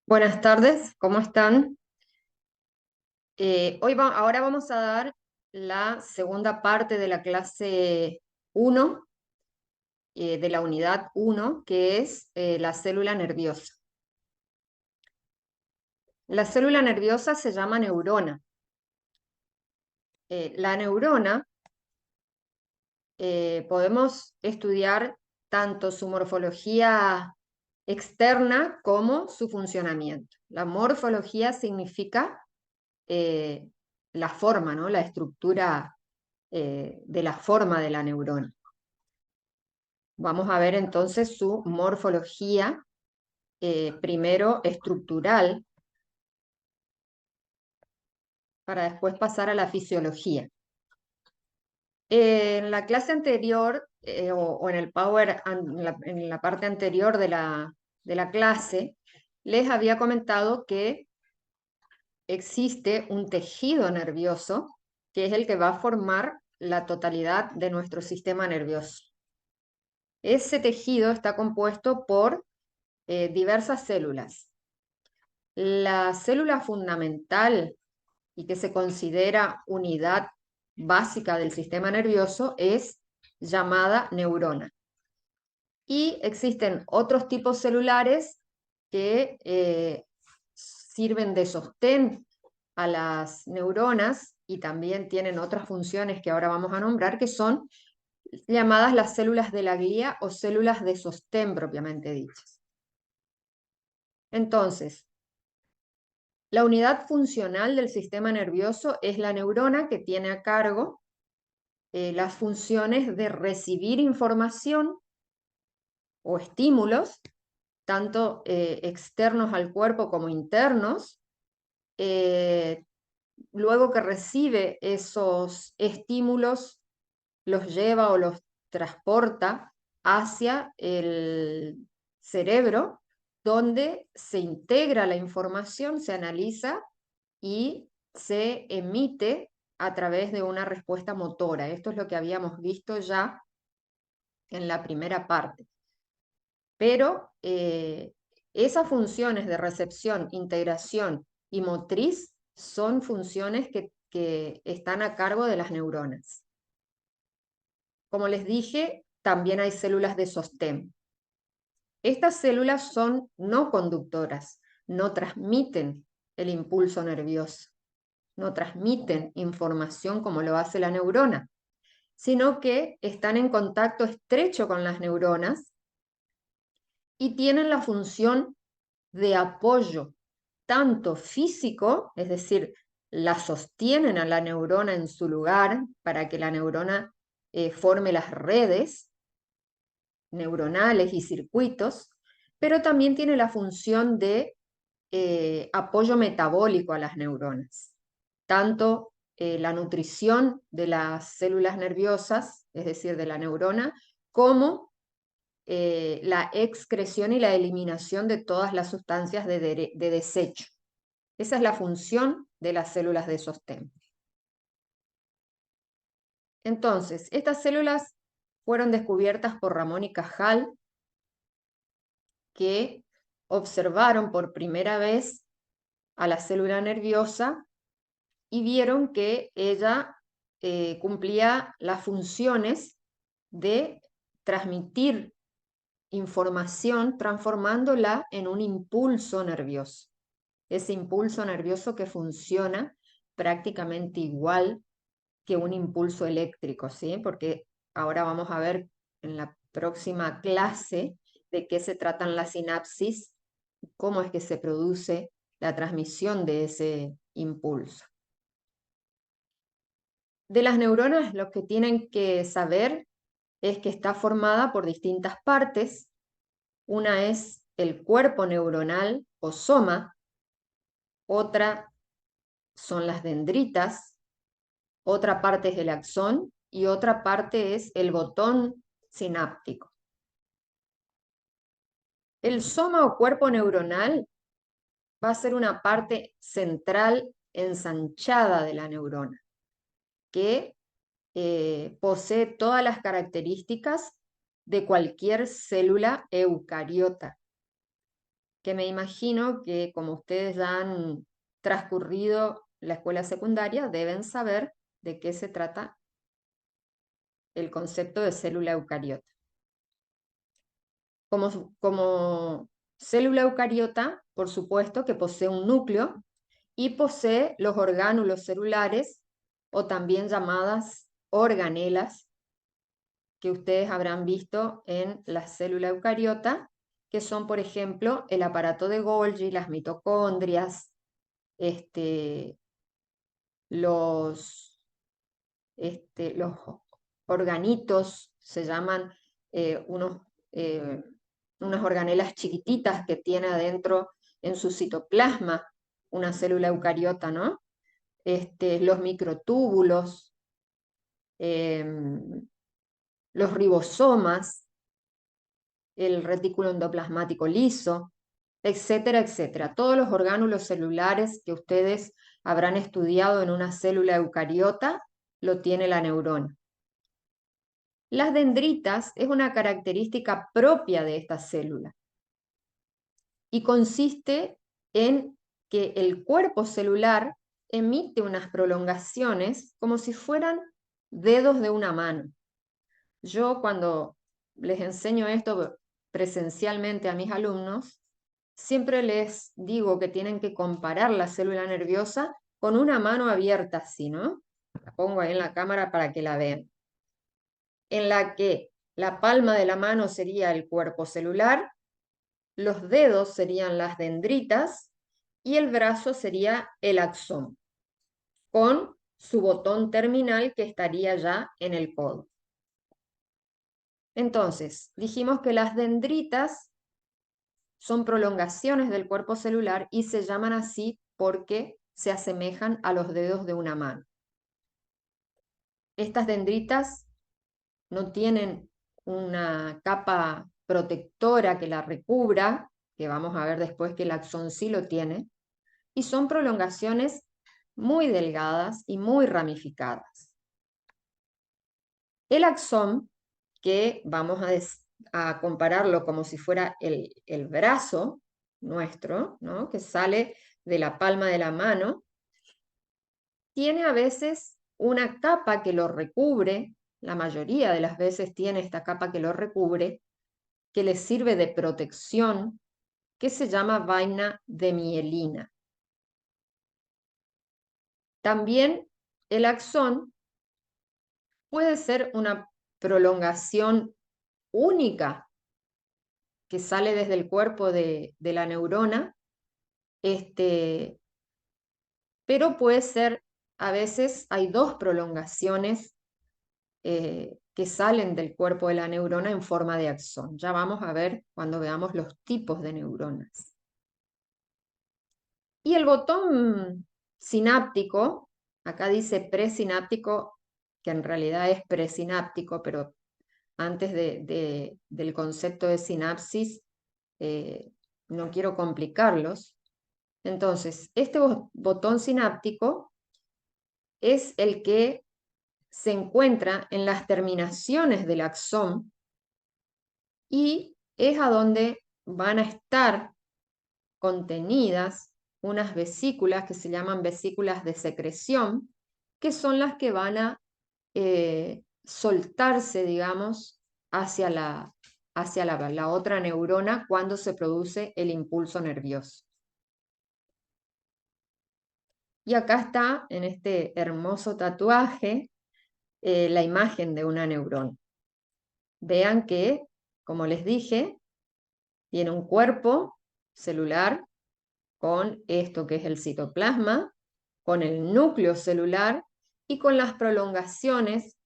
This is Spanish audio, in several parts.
Buenas tardes, ¿cómo están? Ahora vamos a dar la segunda parte de la clase 1, de la unidad 1, que es la célula nerviosa. La célula nerviosa se llama neurona. La neurona podemos estudiar tanto su morfología externa como su funcionamiento. La morfología significa eh, la forma, ¿no? La estructura de la forma de la neurona. Vamos a ver entonces su morfología, primero estructural, para después pasar a la fisiología. En la clase anterior, o en el Power, en la parte anterior de la clase, les había comentado que existe un tejido nervioso que es el que va a formar la totalidad de nuestro sistema nervioso. Ese tejido está compuesto por diversas células. La célula fundamental y que se considera unidad básica del sistema nervioso es llamada neurona. Y existen otros tipos celulares que sirven de sostén a las neuronas y también tienen otras funciones que ahora vamos a nombrar, que son llamadas las células de la glía o células de sostén propiamente dichas. Entonces, la unidad funcional del sistema nervioso es la neurona, que tiene a cargo las funciones de recibir información o estímulos, tanto externos al cuerpo como internos. Luego que recibe esos estímulos, los lleva o los transporta hacia el cerebro, donde se integra la información, se analiza y se emite a través de una respuesta motora. Esto es lo que habíamos visto ya en la primera parte. Pero esas funciones de recepción, integración y motriz son funciones que están a cargo de las neuronas. Como les dije, también hay células de sostén. Estas células son no conductoras, no transmiten el impulso nervioso, no transmiten información como lo hace la neurona, sino que están en contacto estrecho con las neuronas y tienen la función de apoyo, tanto físico, es decir, la sostienen a la neurona en su lugar para que la neurona forme las redes neuronales y circuitos, pero también tiene la función de apoyo metabólico a las neuronas, tanto la nutrición de las células nerviosas, es decir, de la neurona, como la excreción y la eliminación de todas las sustancias de desecho. Esa es la función de las células de sostén. Entonces, estas células fueron descubiertas por Ramón y Cajal, que observaron por primera vez a la célula nerviosa y vieron que ella cumplía las funciones de transmitir información transformándola en un impulso nervioso. Ese impulso nervioso que funciona prácticamente igual que un impulso eléctrico, ¿sí? Porque ahora vamos a ver en la próxima clase de qué se tratan las sinapsis, cómo es que se produce la transmisión de ese impulso. De las neuronas, lo que tienen que saber es que está formada por distintas partes. Una es el cuerpo neuronal o soma, otra son las dendritas, otra parte es el axón y otra parte es el botón sináptico. El soma o cuerpo neuronal va a ser una parte central ensanchada de la neurona, que posee todas las características de cualquier célula eucariota. que me imagino que como ustedes ya han transcurrido la escuela secundaria, deben saber de qué se trata el concepto de célula eucariota. Como célula eucariota, por supuesto que posee un núcleo y posee los orgánulos celulares, o también llamadas organelas, que ustedes habrán visto en la célula eucariota, que son, por ejemplo, el aparato de Golgi, las mitocondrias, los, los organitos, se llaman eh, unos, eh, unas organelas chiquititas que tiene adentro en su citoplasma una célula eucariota, ¿no? Los microtúbulos, los ribosomas, el retículo endoplasmático liso, etcétera, etcétera. Todos los orgánulos celulares que ustedes habrán estudiado en una célula eucariota lo tiene la neurona. Las dendritas es una característica propia de esta célula y consiste en que el cuerpo celular emite unas prolongaciones como si fueran dedos de una mano. Yo cuando les enseño esto presencialmente a mis alumnos, siempre les digo que tienen que comparar la célula nerviosa con una mano abierta así, ¿no? La pongo ahí en la cámara para que la vean. En la que la palma de la mano sería el cuerpo celular, los dedos serían las dendritas y el brazo sería el axón, con su botón terminal que estaría ya en el codo. Entonces, dijimos que las dendritas son prolongaciones del cuerpo celular y se llaman así porque se asemejan a los dedos de una mano. Estas dendritas no tienen una capa protectora que la recubra, que vamos a ver después que el axón sí lo tiene, y son prolongaciones muy delgadas y muy ramificadas. El axón, que vamos a compararlo como si fuera el brazo nuestro, ¿no? Que sale de la palma de la mano, tiene a veces una capa que lo recubre, la mayoría de las veces tiene esta capa que lo recubre, que le sirve de protección, que se llama vaina de mielina. También el axón puede ser una prolongación única que sale desde el cuerpo de la neurona, pero puede ser, a veces hay dos prolongaciones que salen del cuerpo de la neurona en forma de axón. Ya vamos a ver cuando veamos los tipos de neuronas. Y el botón sináptico, acá dice presináptico, que en realidad es presináptico, pero antes del concepto de sinapsis, no quiero complicarlos. Entonces, este botón sináptico es el que se encuentra en las terminaciones del axón y es a donde van a estar contenidas unas vesículas que se llaman vesículas de secreción, que son las que van a soltarse, digamos, hacia la otra neurona cuando se produce el impulso nervioso. Y acá está, en este hermoso tatuaje, la imagen de una neurona. Vean que, como les dije, tiene un cuerpo celular con esto que es el citoplasma, con el núcleo celular y con las prolongaciones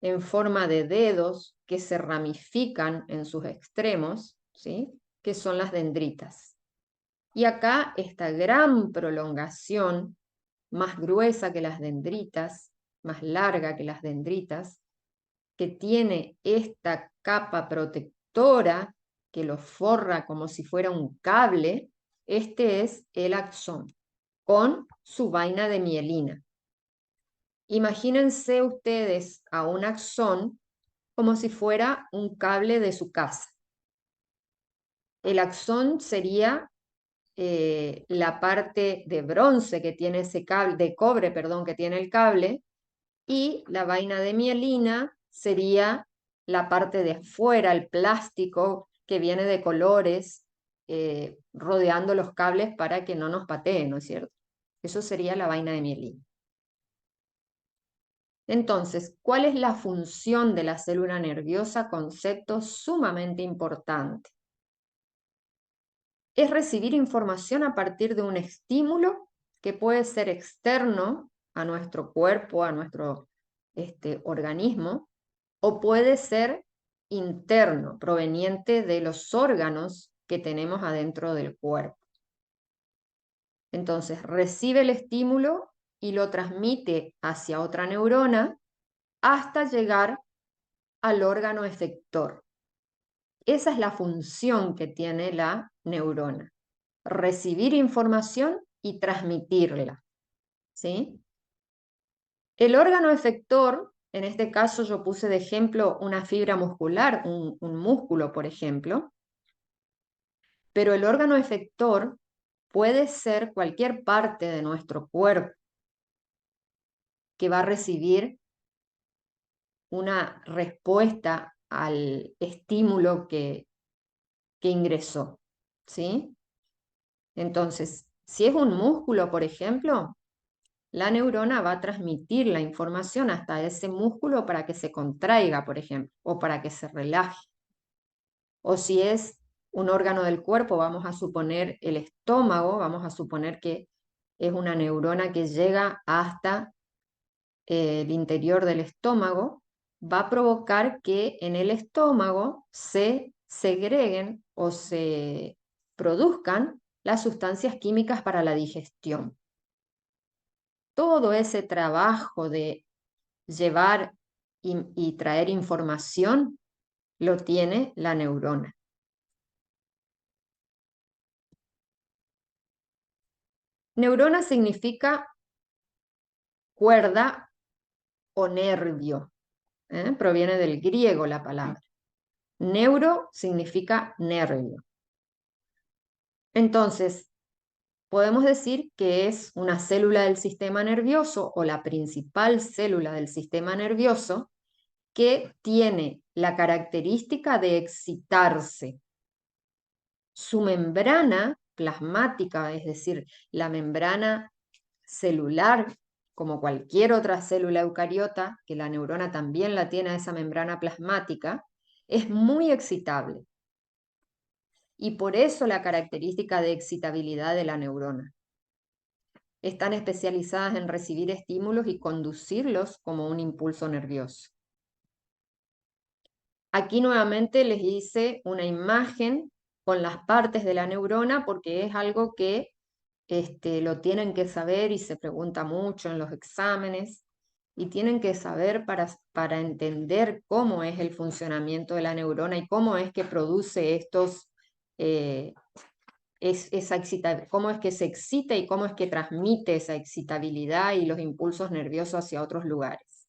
en forma de dedos que se ramifican en sus extremos, ¿sí? Que son las dendritas. Y acá esta gran prolongación, más gruesa que las dendritas, más larga que las dendritas, que tiene esta capa protectora que lo forra como si fuera un cable, este es el axón, con su vaina de mielina. Imagínense ustedes a un axón como si fuera un cable de su casa. el axón sería la parte de bronce que tiene ese cable, de cobre, perdón, que tiene el cable, y la vaina de mielina sería la parte de afuera, el plástico que viene de colores, rodeando los cables para que no nos pateen, ¿no es cierto? Eso sería la vaina de mielina. Entonces, ¿cuál es la función de la célula nerviosa? Concepto sumamente importante. Es recibir información a partir de un estímulo que puede ser externo a nuestro cuerpo, a nuestro organismo, o puede ser interno, proveniente de los órganos que tenemos adentro del cuerpo. Entonces, recibe el estímulo y lo transmite hacia otra neurona hasta llegar al órgano efector. Esa es la función que tiene la neurona: recibir información y transmitirla, ¿sí? El órgano efector, en este caso yo puse de ejemplo una fibra muscular, un músculo, por ejemplo, pero el órgano efector puede ser cualquier parte de nuestro cuerpo que va a recibir una respuesta al estímulo que ingresó, ¿sí? Entonces, si es un músculo, por ejemplo, la neurona va a transmitir la información hasta ese músculo para que se contraiga, por ejemplo, o para que se relaje. O si es un órgano del cuerpo, vamos a suponer el estómago, vamos a suponer que es una neurona que llega hasta el interior del estómago, va a provocar que en el estómago se segreguen o se produzcan las sustancias químicas para la digestión. Todo ese trabajo de llevar y traer información lo tiene la neurona. Neurona significa cuerda o nervio, proviene del griego la palabra. Neuro significa nervio. Entonces, podemos decir que es una célula del sistema nervioso o la principal célula del sistema nervioso que tiene la característica de excitarse. Su membrana plasmática, es decir, la membrana celular, como cualquier otra célula eucariota, que la neurona también la tiene, esa membrana plasmática, es muy excitable. Y por eso la característica de excitabilidad de la neurona. Están especializadas en recibir estímulos y conducirlos como un impulso nervioso. Aquí nuevamente les hice una imagen con las partes de la neurona porque es algo que lo tienen que saber y se pregunta mucho en los exámenes, y tienen que saber para entender cómo es el funcionamiento de la neurona y cómo es que produce estos, cómo es que se excita y cómo es que transmite esa excitabilidad y los impulsos nerviosos hacia otros lugares.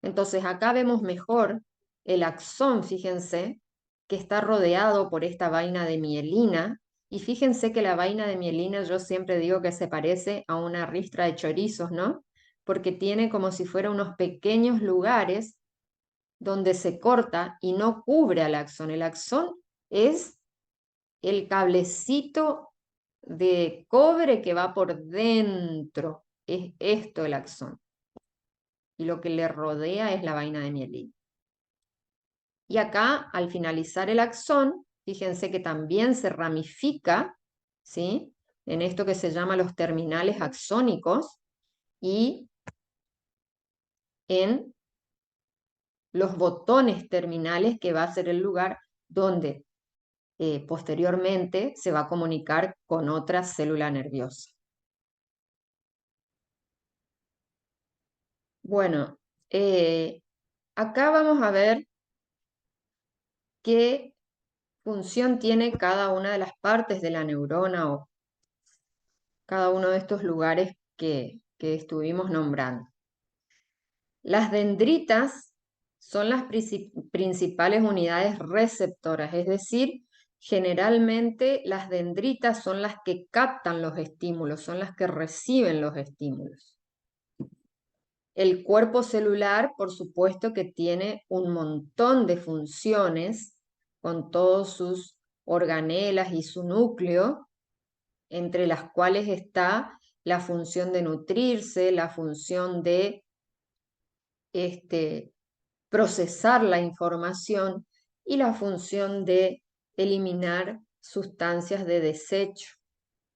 Entonces acá vemos mejor el axón, fíjense, que está rodeado por esta vaina de mielina. Y fíjense que la vaina de mielina yo siempre digo que se parece a una ristra de chorizos, ¿no? Porque tiene como si fuera unos pequeños lugares donde se corta y no cubre al axón. El axón es el cablecito de cobre que va por dentro. Es esto el axón. Y lo que le rodea es la vaina de mielina. Y acá, al finalizar el axón, fíjense que también se ramifica, ¿sí?, en esto que se llama los terminales axónicos y en los botones terminales, que va a ser el lugar donde posteriormente se va a comunicar con otra célula nerviosa. Bueno, acá vamos a ver qué función tiene cada una de las partes de la neurona o cada uno de estos lugares que estuvimos nombrando. Las dendritas son las principales unidades receptoras, es decir, generalmente las dendritas son las que captan los estímulos, son las que reciben los estímulos. El cuerpo celular, por supuesto que tiene un montón de funciones con todos sus organelas y su núcleo, entre las cuales está la función de nutrirse, la función de procesar la información y la función de eliminar sustancias de desecho,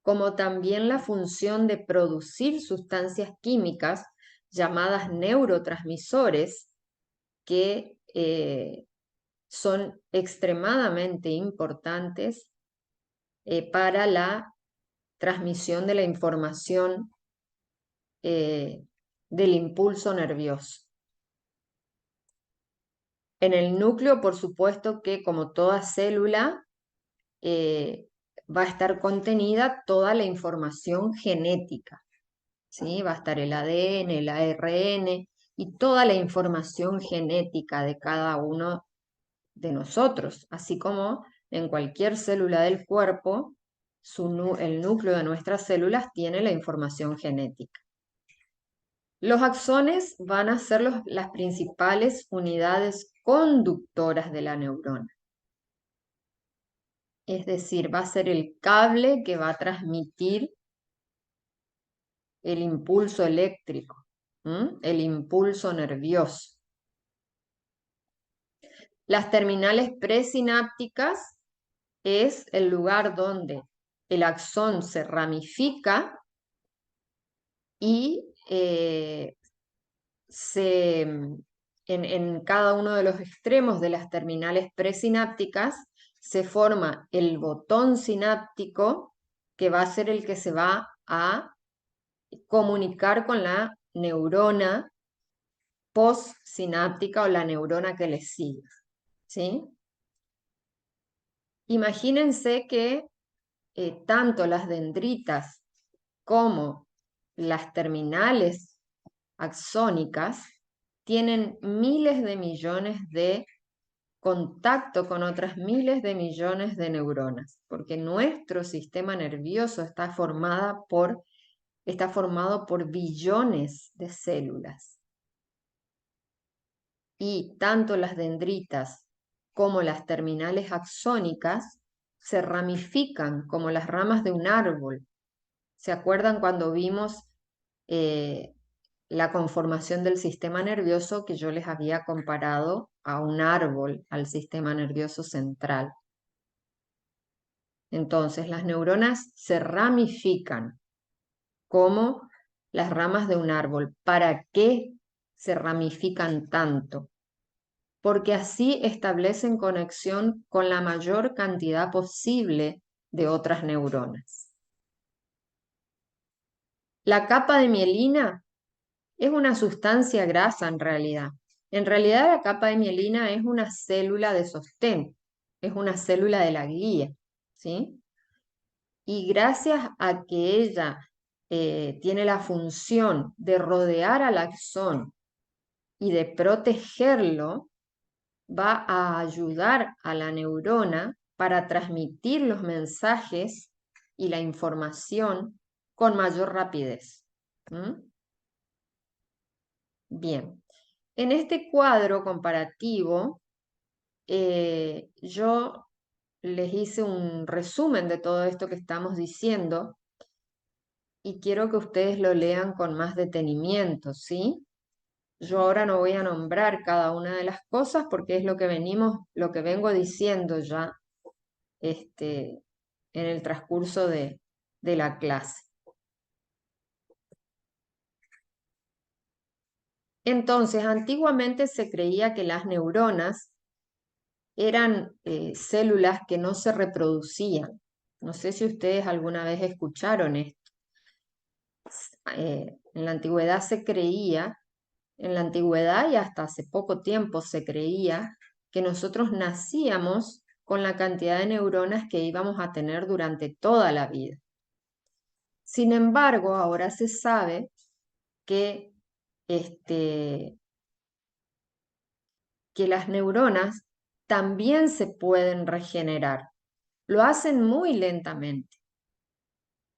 como también la función de producir sustancias químicas llamadas neurotransmisores que son extremadamente importantes para la transmisión de la información del impulso nervioso. En el núcleo, por supuesto que como toda célula, va a estar contenida toda la información genética, ¿sí? Va a estar el ADN, el ARN y toda la información genética de cada uno de nosotros, así como en cualquier célula del cuerpo, el núcleo de nuestras células tiene la información genética. Los axones van a ser las principales unidades conductoras de la neurona. Es decir, va a ser el cable que va a transmitir el impulso eléctrico, el impulso nervioso. Las terminales presinápticas es el lugar donde el axón se ramifica y en cada uno de los extremos de las terminales presinápticas se forma el botón sináptico que va a ser el que se va a comunicar con la neurona postsináptica o la neurona que le sigue, ¿sí? Imagínense que tanto las dendritas como las terminales axónicas tienen miles de millones de contacto con otras miles de millones de neuronas, porque nuestro sistema nervioso está formado por billones de células. Y tanto las dendritas como las terminales axónicas se ramifican como las ramas de un árbol. ¿Se acuerdan cuando vimos la conformación del sistema nervioso que yo les había comparado a un árbol, al sistema nervioso central? Entonces, las neuronas se ramifican como las ramas de un árbol. ¿Para qué se ramifican tanto? Porque así establecen conexión con la mayor cantidad posible de otras neuronas. La capa de mielina es una sustancia grasa en realidad. En realidad la capa de mielina es una célula de sostén, es una célula de la guía, ¿sí? Y gracias a que ella tiene la función de rodear al axón y de protegerlo, va a ayudar a la neurona para transmitir los mensajes y la información con mayor rapidez. Bien, en este cuadro comparativo, yo les hice un resumen de todo esto que estamos diciendo y quiero que ustedes lo lean con más detenimiento, ¿sí? Yo ahora no voy a nombrar cada una de las cosas porque es lo que vengo diciendo ya en el transcurso de la clase. Entonces, antiguamente se creía que las neuronas eran células que no se reproducían. No sé si ustedes alguna vez escucharon esto. En la antigüedad se creía, en la antigüedad y hasta hace poco tiempo se creía que nosotros nacíamos con la cantidad de neuronas que íbamos a tener durante toda la vida. Sin embargo, ahora se sabe que, que las neuronas también se pueden regenerar. Lo hacen muy lentamente,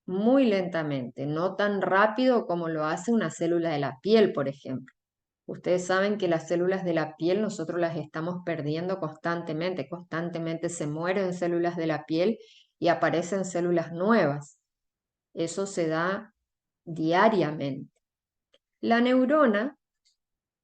no tan rápido como lo hace una célula de la piel, por ejemplo. Ustedes saben que las células de la piel nosotros las estamos perdiendo constantemente, constantemente se mueren células de la piel y aparecen células nuevas. Eso se da diariamente. La neurona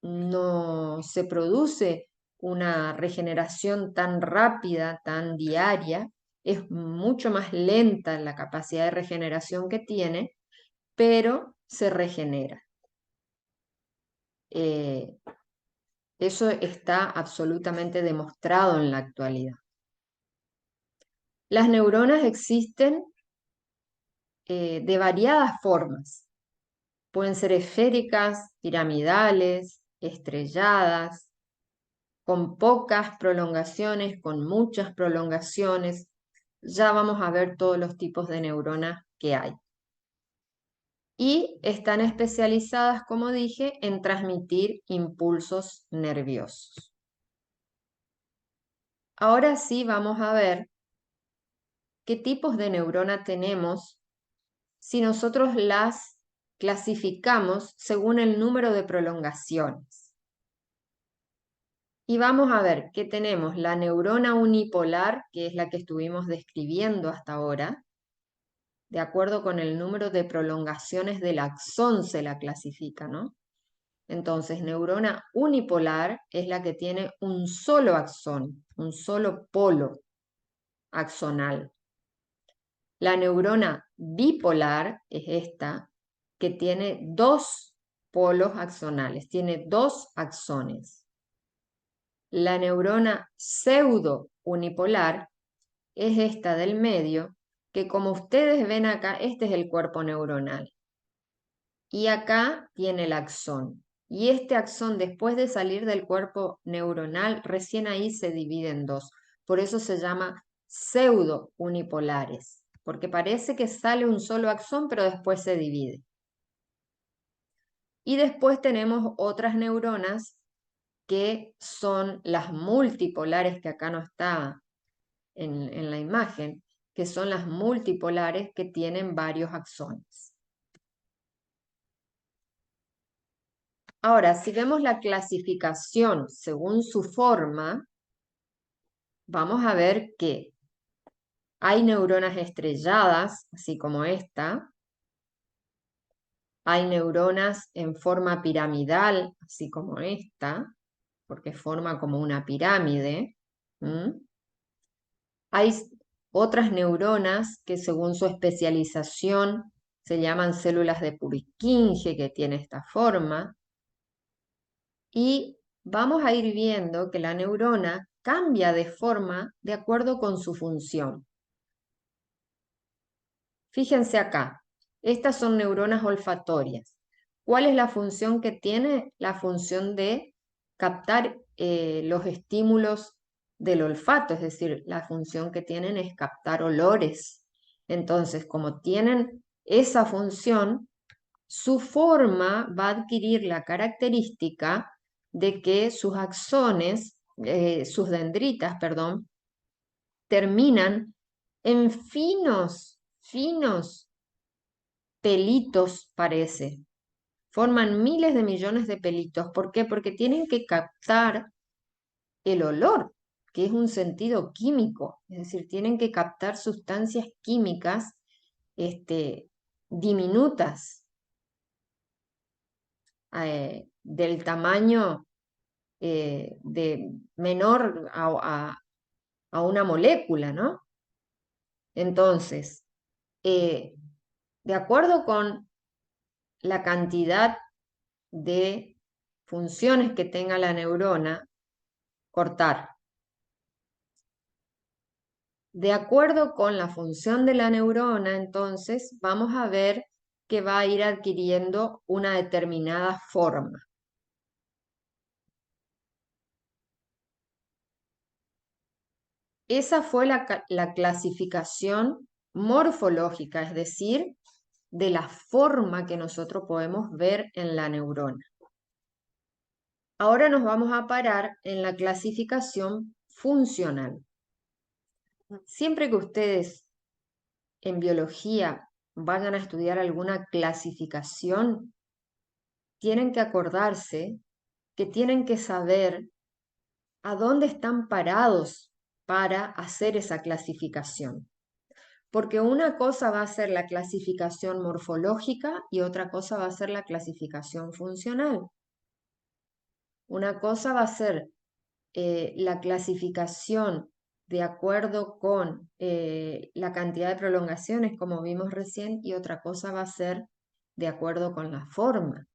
no se produce una regeneración tan rápida, tan diaria, es mucho más lenta la capacidad de regeneración que tiene, pero se regenera. Eh, Eso está absolutamente demostrado en la actualidad. Las neuronas existen de variadas formas. Pueden ser esféricas, piramidales, estrelladas, con pocas prolongaciones, con muchas prolongaciones. Ya vamos a ver todos los tipos de neuronas que hay. Y están especializadas, como dije, en transmitir impulsos nerviosos. Ahora sí vamos a ver qué tipos de neurona tenemos si nosotros las clasificamos según el número de prolongaciones. Y vamos a ver que tenemos la neurona unipolar, que es la que estuvimos describiendo hasta ahora. De acuerdo con el número de prolongaciones del axón se la clasifica, ¿no? Entonces, neurona unipolar es la que tiene un solo axón, un solo polo axonal. La neurona bipolar es esta, que tiene dos polos axonales, tiene dos axones. La neurona pseudo unipolar es esta del medio, que como ustedes ven acá, este es el cuerpo neuronal. Y acá tiene el axón. Y este axón, después de salir del cuerpo neuronal, recién ahí se divide en dos. Por eso se llama pseudo unipolares, porque parece que sale un solo axón, pero después se divide. Y después tenemos otras neuronas que son las multipolares, que acá no está en la imagen, que son las multipolares que tienen varios axones. Ahora, si vemos la clasificación según su forma, vamos a ver que hay neuronas estrelladas, así como esta. Hay neuronas en forma piramidal, así como esta, porque forma como una pirámide. Hay otras neuronas que según su especialización se llaman células de Purkinje, que tiene esta forma. Y vamos a ir viendo que la neurona cambia de forma de acuerdo con su función. Fíjense acá, estas son neuronas olfatorias. ¿Cuál es la función que tiene? La función de captar los estímulos del olfato, es decir, la función que tienen es captar olores. Entonces, como tienen esa función, su forma va a adquirir la característica de que sus axones, sus dendritas, perdón, terminan en finos pelitos, parece. Forman miles de millones de pelitos. ¿Por qué? Porque tienen que captar el olor, que es un sentido químico. Es decir, tienen que captar sustancias químicas diminutas, del tamaño de menor a una molécula, ¿no? Entonces, de acuerdo con la cantidad de funciones que tenga la neurona, cortar. De acuerdo con la función de la neurona, entonces, vamos a ver que va a ir adquiriendo una determinada forma. Esa fue la clasificación morfológica, es decir, de la forma que nosotros podemos ver en la neurona. Ahora nos vamos a parar en la clasificación funcional. Siempre que ustedes en biología vayan a estudiar alguna clasificación, tienen que acordarse que tienen que saber a dónde están parados para hacer esa clasificación. Porque una cosa va a ser la clasificación morfológica y otra cosa va a ser la clasificación funcional. Una cosa va a ser la clasificación de acuerdo con la cantidad de prolongaciones, como vimos recién, y otra cosa va a ser de acuerdo con la forma.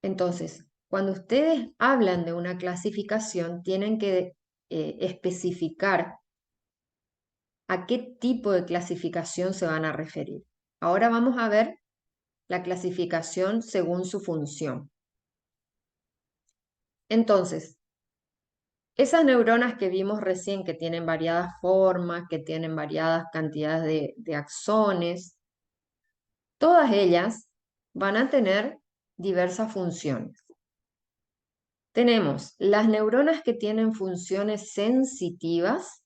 Entonces, cuando ustedes hablan de una clasificación, tienen que especificar a qué tipo de clasificación se van a referir. Ahora vamos a ver la clasificación según su función. Entonces, esas neuronas que vimos recién, que tienen variadas formas, que tienen variadas cantidades de axones, todas ellas van a tener diversas funciones. Tenemos las neuronas que tienen funciones sensitivas,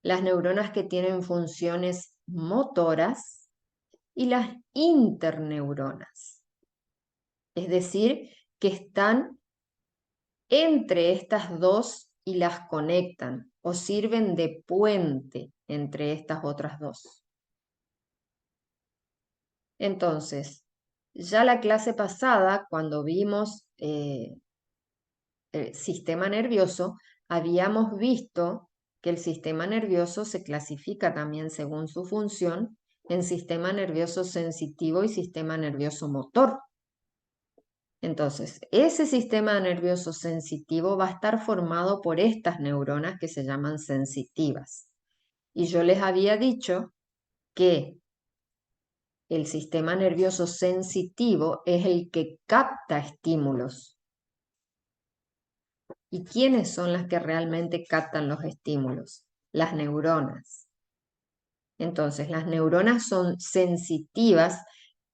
las neuronas que tienen funciones motoras y las interneuronas. Es decir, que están entre estas dos y las conectan o sirven de puente entre estas otras dos. Entonces, ya la clase pasada, cuando vimos el sistema nervioso, habíamos visto que el sistema nervioso se clasifica también según su función en sistema nervioso sensitivo y sistema nervioso motor. Entonces, ese sistema nervioso sensitivo va a estar formado por estas neuronas que se llaman sensitivas. Y yo les había dicho que el sistema nervioso sensitivo es el que capta estímulos. ¿Y quiénes son las que realmente captan los estímulos? Las neuronas. Entonces, las neuronas son sensitivas,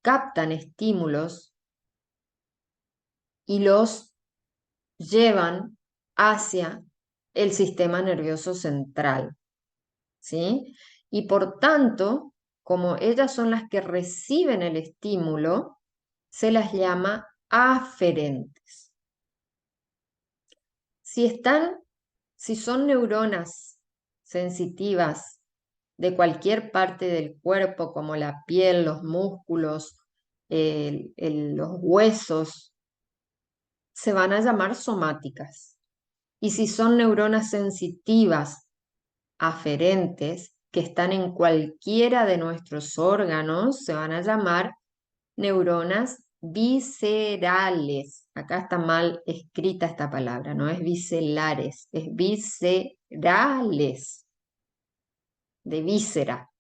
captan estímulos y los llevan hacia el sistema nervioso central, ¿sí? Y por tanto, como ellas son las que reciben el estímulo, se las llama aferentes. Si son neuronas sensitivas de cualquier parte del cuerpo, como la piel, los músculos, los huesos, se van a llamar somáticas. Y si son neuronas sensitivas aferentes que están en cualquiera de nuestros órganos, se van a llamar neuronas viscerales. Acá está mal escrita esta palabra, no es viscelares, es viscerales, de víscera.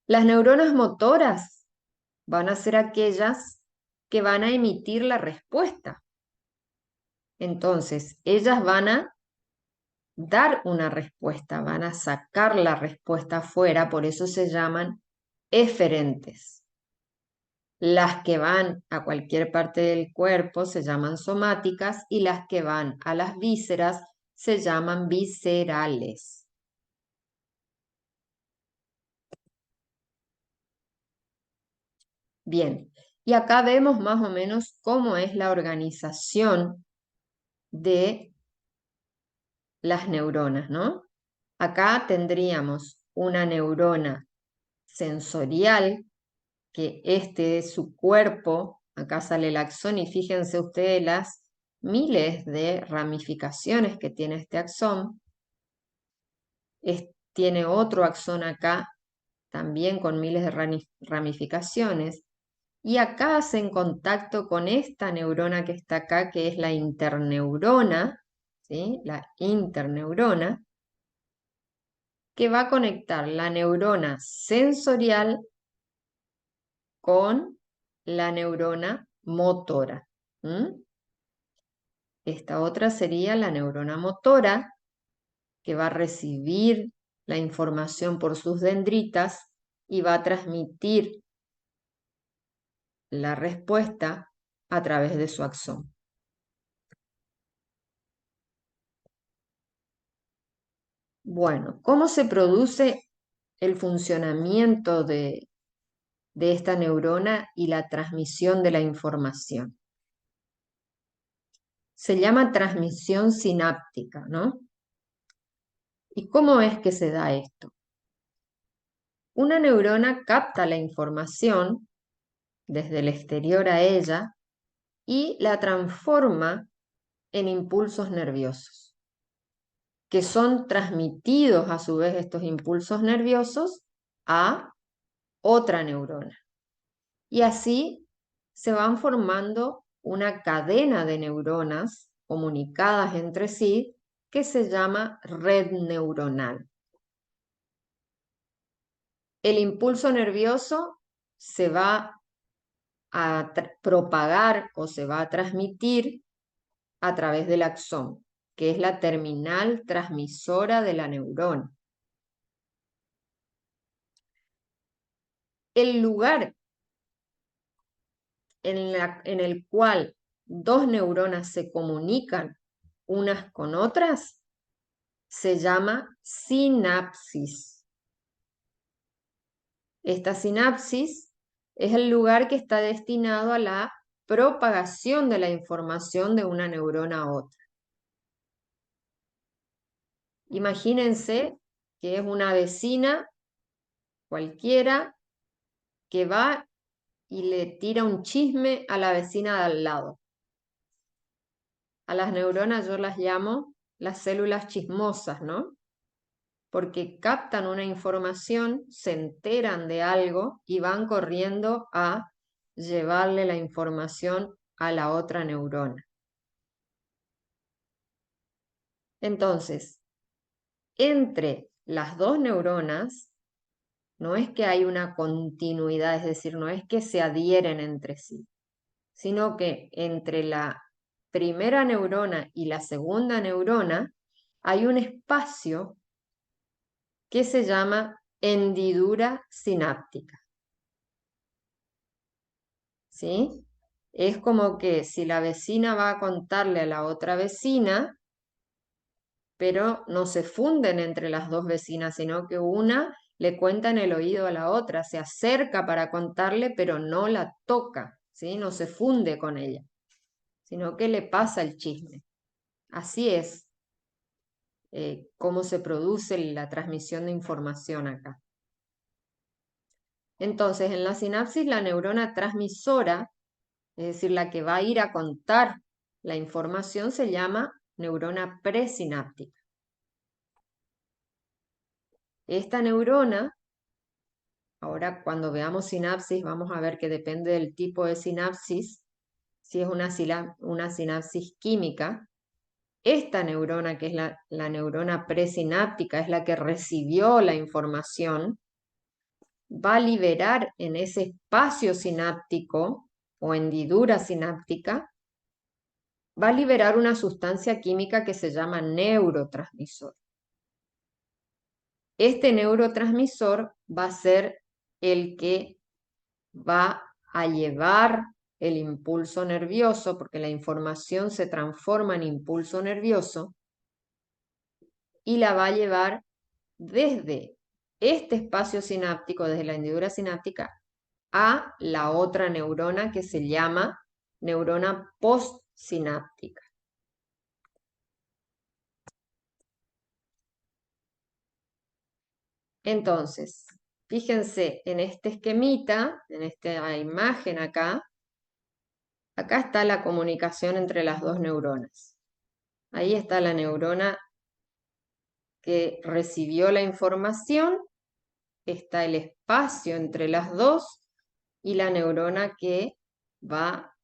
Las neuronas motoras van a ser aquellas que van a emitir la respuesta. Entonces, ellas van a dar una respuesta, van a sacar la respuesta afuera, por eso se llaman eferentes. Las que van a cualquier parte del cuerpo se llaman somáticas y las que van a las vísceras se llaman viscerales. Bien, y acá vemos más o menos cómo es la organización de las neuronas, ¿no? Acá tendríamos una neurona sensorial, que este es su cuerpo, acá sale el axón y fíjense ustedes las miles de ramificaciones que tiene este axón. Tiene otro axón acá, también con miles de ramificaciones. Y acá hacen contacto con esta neurona que está acá, que es la interneurona, ¿sí? La interneurona, que va a conectar la neurona sensorial con la neurona motora. Esta otra sería la neurona motora, que va a recibir la información por sus dendritas y va a transmitir la respuesta a través de su axón. Bueno, ¿cómo se produce el funcionamiento de esta neurona y la transmisión de la información? Se llama transmisión sináptica, ¿no? ¿Y cómo es que se da esto? Una neurona capta la información desde el exterior a ella y la transforma en impulsos nerviosos, que son transmitidos a su vez estos impulsos nerviosos a otra neurona. Y así se van formando una cadena de neuronas comunicadas entre sí que se llama red neuronal. El impulso nervioso se va a propagar o se va a transmitir a través del axón, que es la terminal transmisora de la neurona. El lugar en el cual dos neuronas se comunican unas con otras se llama sinapsis. Esta sinapsis es el lugar que está destinado a la propagación de la información de una neurona a otra. Imagínense que es una vecina cualquiera que va y le tira un chisme a la vecina de al lado. A las neuronas yo las llamo las células chismosas, ¿no? Porque captan una información, se enteran de algo y van corriendo a llevarle la información a la otra neurona. Entonces, entre las dos neuronas, no es que hay una continuidad, es decir, no es que se adhieren entre sí, sino que entre la primera neurona y la segunda neurona hay un espacio que se llama hendidura sináptica. ¿Sí? Es como que si la vecina va a contarle a la otra vecina, pero no se funden entre las dos vecinas, sino que una le cuenta en el oído a la otra, se acerca para contarle, pero no la toca, ¿sí? No se funde con ella, sino que le pasa el chisme. Así es cómo se produce la transmisión de información acá. Entonces, en la sinapsis, la neurona transmisora, es decir, la que va a ir a contar la información, se llama neurona presináptica. Esta neurona, ahora cuando veamos sinapsis, vamos a ver que depende del tipo de sinapsis, si es una sinapsis química. Esta neurona, que es la neurona presináptica, es la que recibió la información, va a liberar en ese espacio sináptico o hendidura sináptica, va a liberar una sustancia química que se llama neurotransmisor. Este neurotransmisor va a ser el que va a llevar el impulso nervioso, porque la información se transforma en impulso nervioso, y la va a llevar desde este espacio sináptico, desde la hendidura sináptica, a la otra neurona que se llama neurona postsináptica. Entonces, fíjense en este esquemita, en esta imagen acá está la comunicación entre las dos neuronas. Ahí está la neurona que recibió la información, está el espacio entre las dos y la neurona que va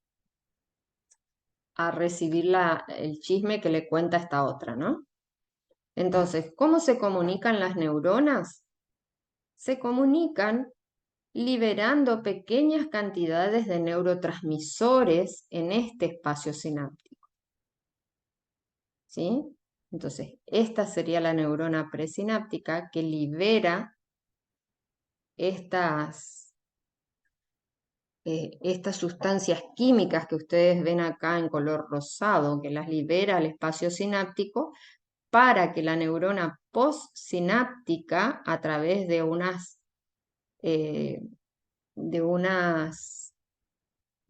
a recibir el chisme que le cuenta esta otra, ¿no? Entonces, ¿cómo se comunican las neuronas? Se comunican liberando pequeñas cantidades de neurotransmisores en este espacio sináptico. ¿Sí? Entonces, esta sería la neurona presináptica que libera estas sustancias químicas que ustedes ven acá en color rosado, que las libera al espacio sináptico para que la neurona postsináptica, a través de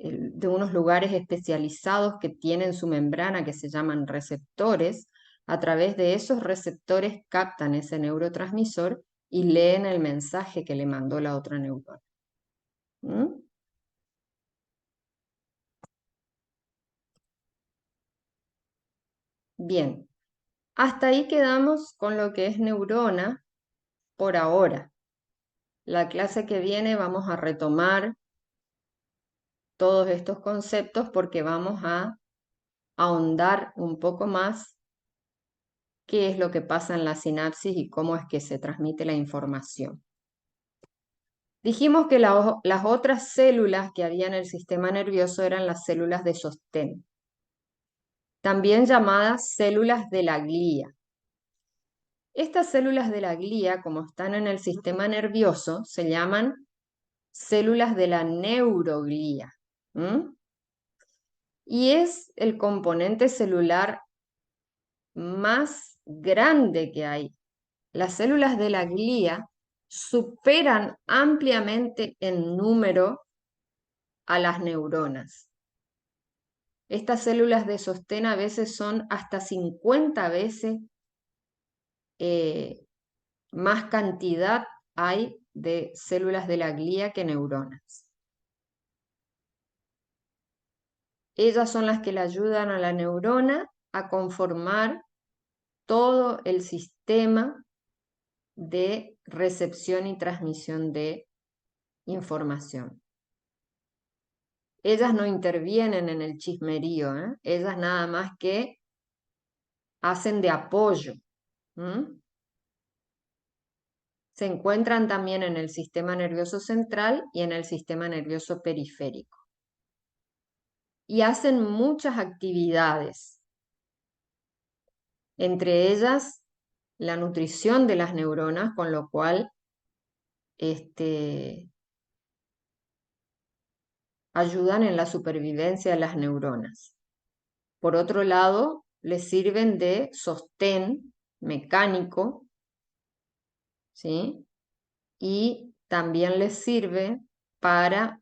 de unos lugares especializados que tienen su membrana, que se llaman receptores, a través de esos receptores captan ese neurotransmisor y leen el mensaje que le mandó la otra neurona. ¿Mm? Bien, hasta ahí quedamos con lo que es neurona por ahora. La clase que viene vamos a retomar todos estos conceptos porque vamos a ahondar un poco más qué es lo que pasa en la sinapsis y cómo es que se transmite la información. Dijimos que las otras células que había en el sistema nervioso eran las células de sostén, también llamadas células de la glía. Estas células de la glía, como están en el sistema nervioso, se llaman células de la neuroglía. Y es el componente celular más grande que hay. Las células de la glía superan ampliamente en número a las neuronas. Estas células de sostén a veces son hasta 50 veces más cantidad hay de células de la glía que neuronas. Ellas son las que le ayudan a la neurona a conformar todo el sistema de recepción y transmisión de información. Ellas no intervienen en el chismerío, ellas nada más que hacen de apoyo. Se encuentran también en el sistema nervioso central y en el sistema nervioso periférico. Y hacen muchas actividades, entre ellas la nutrición de las neuronas, con lo cual ayudan en la supervivencia de las neuronas. Por otro lado, les sirven de sostén mecánico, ¿sí? Y también les sirve para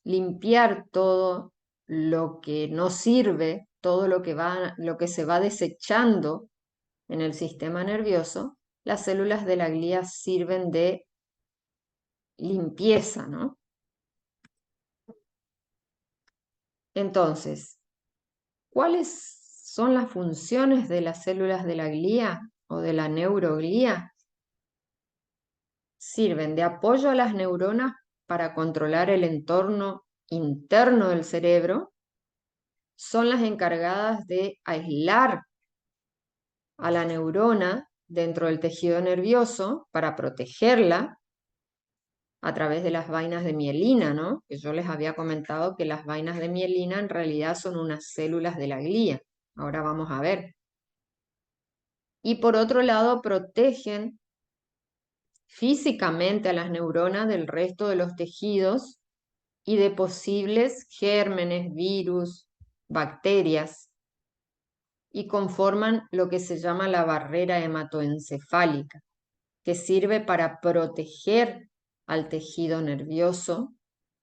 limpiar todo lo que no sirve, todo lo que se va desechando en el sistema nervioso. Las células de la glía sirven de limpieza, ¿no? Entonces, ¿cuáles son las funciones de las células de la glía o de la neuroglía? Sirven de apoyo a las neuronas para controlar el entorno interno del cerebro. Son las encargadas de aislar a la neurona dentro del tejido nervioso para protegerla a través de las vainas de mielina, ¿no? Que yo les había comentado que las vainas de mielina en realidad son unas células de la glía. Ahora vamos a ver. Y por otro lado, protegen físicamente a las neuronas del resto de los tejidos y de posibles gérmenes, virus, bacterias, y conforman lo que se llama la barrera hematoencefálica, que sirve para proteger al tejido nervioso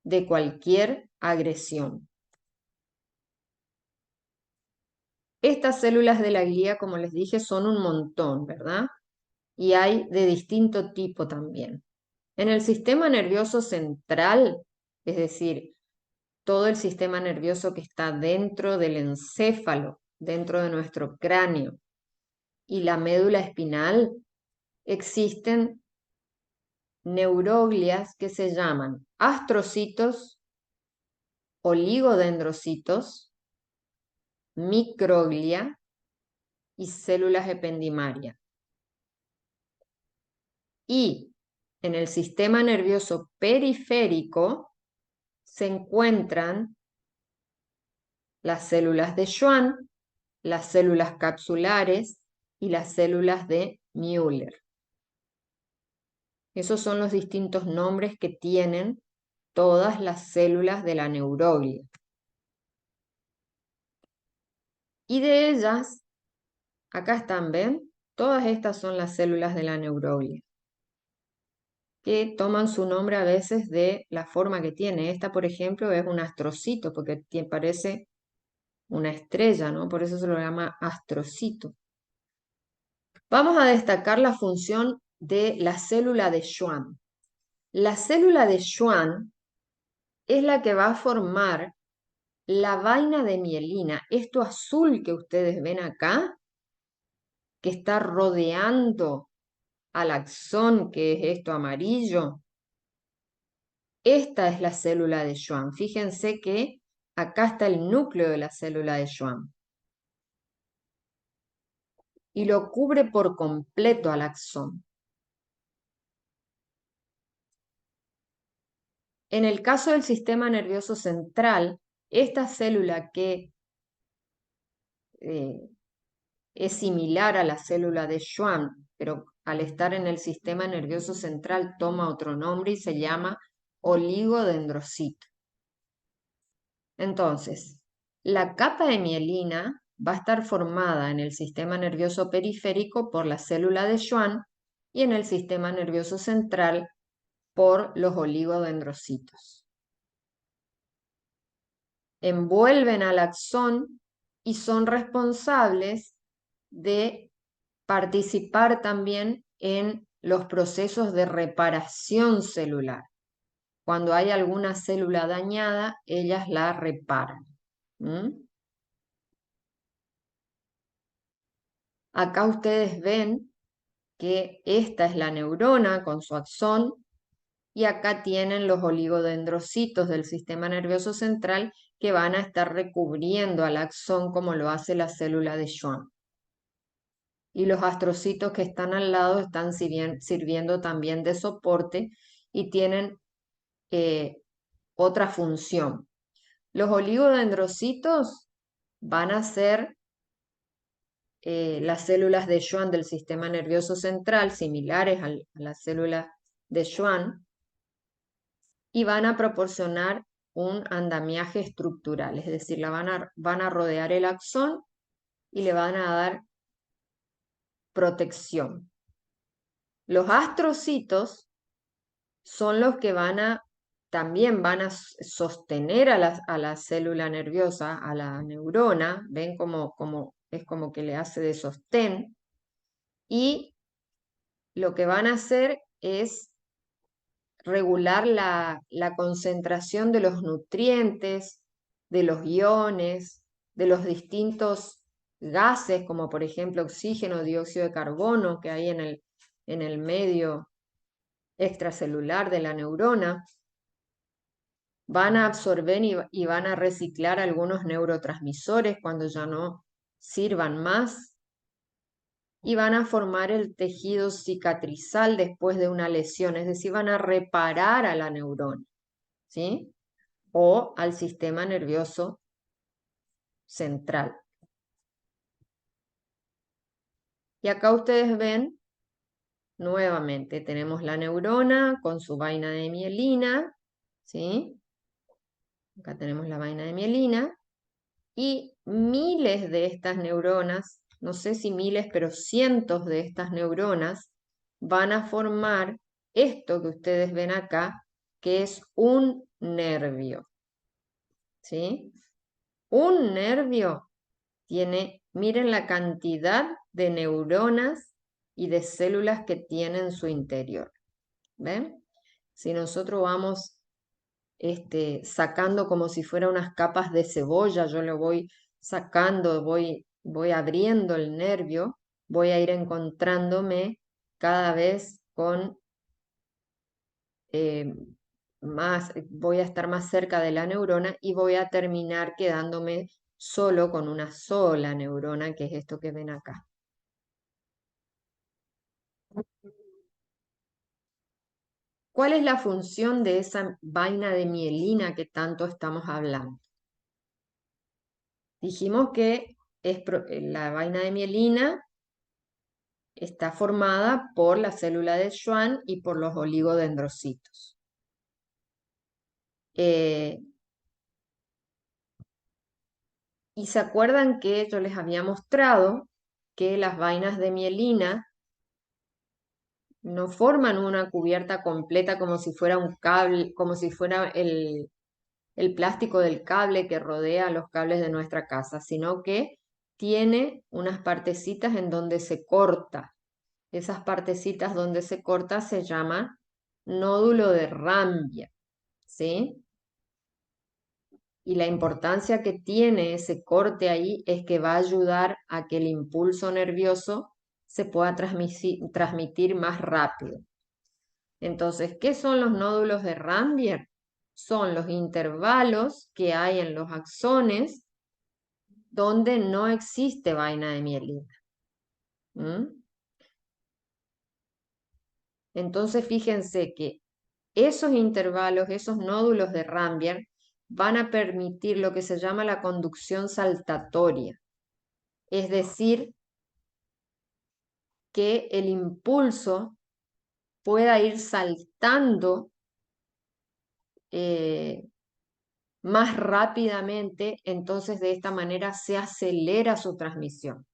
de cualquier agresión. Estas células de la glía, como les dije, son un montón, ¿verdad? Y hay de distinto tipo también. En el sistema nervioso central, es decir, todo el sistema nervioso que está dentro del encéfalo, dentro de nuestro cráneo, y la médula espinal, existen neuroglias que se llaman astrocitos, oligodendrocitos, microglia y células ependimarias. Y en el sistema nervioso periférico se encuentran las células de Schwann, las células capsulares y las células de Müller. Esos son los distintos nombres que tienen todas las células de la neuroglia. Y de ellas Acá están, ¿ven? Todas estas son las células de la neuroglia, que toman su nombre a veces de la forma que tiene. Esta, por ejemplo, es un astrocito, porque parece una estrella, ¿no? Por eso se lo llama astrocito. Vamos a destacar la función de la célula de Schwann. La célula de Schwann es la que va a formar la vaina de mielina. Esto azul que ustedes ven acá, que está rodeando al axón, que es esto amarillo, esta es la célula de Schwann. Fíjense que acá está el núcleo de la célula de Schwann y lo cubre por completo al axón. En el caso del sistema nervioso central, esta célula que es similar a la célula de Schwann, pero al estar en el sistema nervioso central toma otro nombre y se llama oligodendrocito. Entonces, la capa de mielina va a estar formada en el sistema nervioso periférico por la célula de Schwann y en el sistema nervioso central por los oligodendrocitos. Envuelven al axón y son responsables de participar también en los procesos de reparación celular. Cuando hay alguna célula dañada, ellas la reparan. Acá ustedes ven que esta es la neurona con su axón y acá tienen los oligodendrocitos del sistema nervioso central que van a estar recubriendo al axón como lo hace la célula de Schwann. Y los astrocitos que están al lado están sirviendo también de soporte y tienen otra función. Los oligodendrocitos van a ser las células de Schwann del sistema nervioso central, similares a las células de Schwann, y van a proporcionar un andamiaje estructural, es decir, van a rodear el axón y le van a dar protección. Los astrocitos son los que también van a sostener a la célula nerviosa, a la neurona, ven es como que le hace de sostén, y lo que van a hacer es regular la concentración de los nutrientes, de los iones, de los distintos gases, como por ejemplo oxígeno, dióxido de carbono que hay en el medio extracelular de la neurona. Van a absorber y van a reciclar algunos neurotransmisores cuando ya no sirvan más y van a formar el tejido cicatrizal después de una lesión, es decir, van a reparar a la neurona, ¿sí? O al sistema nervioso central. Y acá ustedes ven, nuevamente, tenemos la neurona con su vaina de mielina, ¿sí? Acá tenemos la vaina de mielina y miles de estas neuronas, no sé si miles, pero cientos de estas neuronas van a formar esto que ustedes ven acá, que es un nervio. ¿Sí? Un nervio tiene, miren la cantidad de neuronas y de células que tiene en su interior. ¿Ven? Si nosotros vamos sacando como si fuera unas capas de cebolla, yo lo voy sacando, voy abriendo el nervio, voy a ir encontrándome cada vez con voy a estar más cerca de la neurona y voy a terminar quedándome solo con una sola neurona, que es esto que ven acá. ¿Cuál es la función de esa vaina de mielina que tanto estamos hablando? Dijimos que la vaina de mielina está formada por la célula de Schwann y por los oligodendrocitos. Y se acuerdan que yo les había mostrado que las vainas de mielina no forman una cubierta completa como si fuera un cable, como si fuera el plástico del cable que rodea los cables de nuestra casa, sino que tiene unas partecitas en donde se corta. Esas partecitas donde se corta se llaman nódulo de Rambia, ¿sí? Y la importancia que tiene ese corte ahí es que va a ayudar a que el impulso nervioso se pueda transmitir más rápido. Entonces, ¿qué son los nódulos de Rambier? Son los intervalos que hay en los axones donde no existe vaina de mielina. ¿Mm? Entonces, fíjense que esos intervalos, esos nódulos de Rambier, van a permitir lo que se llama la conducción saltatoria, es decir, que el impulso pueda ir saltando eh, más rápidamente, entonces de esta manera se acelera su transmisión.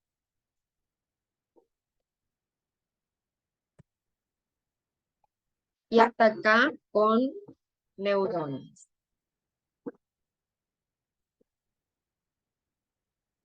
Y hasta acá con neuronas.